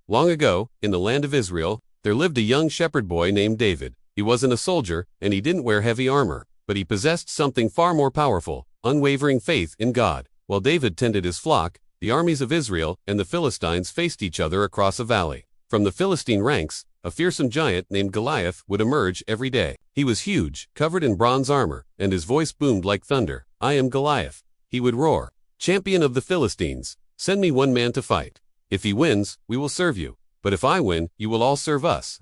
Long ago, in the land of Israel, there lived a young shepherd boy named David. He wasn't a soldier, and he didn't wear heavy armor, but he possessed something far more powerful: unwavering faith in God. While David tended his flock, the armies of Israel and the Philistines faced each other across a valley. From the Philistine ranks, a fearsome giant named Goliath would emerge every day. He was huge, covered in bronze armor, and his voice boomed like thunder. "I am Goliath," he would roar, "champion of the Philistines. Send me one man to fight. If he wins, we will serve you. But if I win, you will all serve us."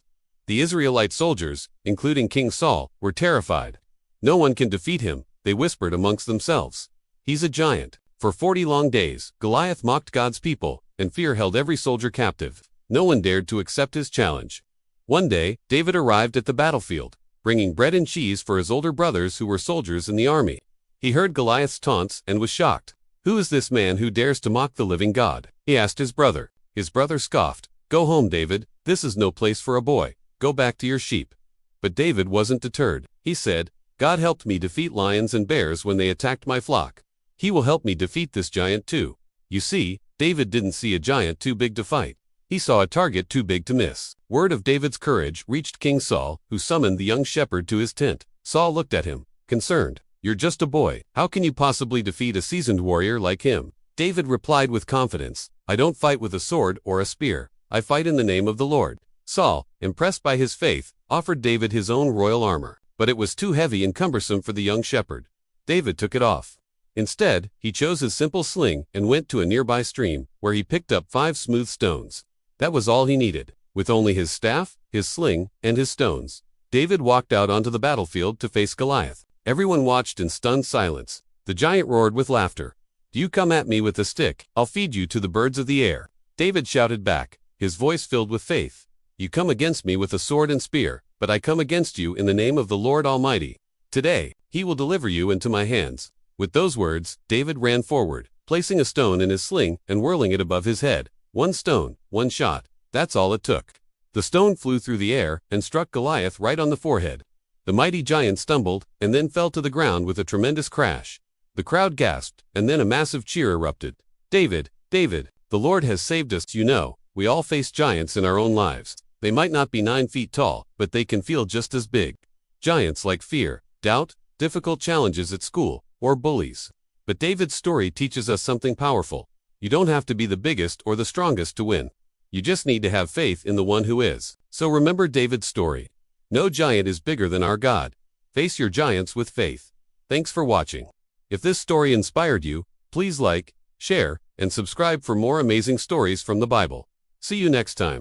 The Israelite soldiers, including King Saul, were terrified. "No one can defeat him," they whispered amongst themselves. "He's a giant." For 40 long days, Goliath mocked God's people, and fear held every soldier captive. No one dared to accept his challenge. One day, David arrived at the battlefield, bringing bread and cheese for his older brothers who were soldiers in the army. He heard Goliath's taunts and was shocked. "Who is this man who dares to mock the living God?" he asked his brother. His brother scoffed. "Go home, David. This is no place for a boy. Go back to your sheep." But David wasn't deterred. He said, "God helped me defeat lions and bears when they attacked my flock. He will help me defeat this giant too." You see, David didn't see a giant too big to fight. He saw a target too big to miss. Word of David's courage reached King Saul, who summoned the young shepherd to his tent. Saul looked at him, concerned. "You're just a boy. How can you possibly defeat a seasoned warrior like him?" David replied with confidence, "I don't fight with a sword or a spear. I fight in the name of the Lord." Saul, impressed by his faith, offered David his own royal armor, but it was too heavy and cumbersome for the young shepherd. David took it off. Instead, he chose his simple sling and went to a nearby stream, where he picked up 5 smooth stones. That was all he needed. With only his staff, his sling, and his stones, David walked out onto the battlefield to face Goliath. Everyone watched in stunned silence. The giant roared with laughter. "Do you come at me with a stick? I'll feed you to the birds of the air." David shouted back, his voice filled with faith. "You come against me with a sword and spear, but I come against you in the name of the Lord Almighty. Today, he will deliver you into my hands." With those words, David ran forward, placing a stone in his sling and whirling it above his head. One stone, one shot. That's all it took. The stone flew through the air and struck Goliath right on the forehead. The mighty giant stumbled and then fell to the ground with a tremendous crash. The crowd gasped, and then a massive cheer erupted. "David, David, the Lord has saved us." You know, we all face giants in our own lives. They might not be 9 feet tall, but they can feel just as big. Giants like fear, doubt, difficult challenges at school, or bullies. But David's story teaches us something powerful. You don't have to be the biggest or the strongest to win. You just need to have faith in the one who is. So remember David's story. No giant is bigger than our God. Face your giants with faith. Thanks for watching. If this story inspired you, please like, share, and subscribe for more amazing stories from the Bible. See you next time.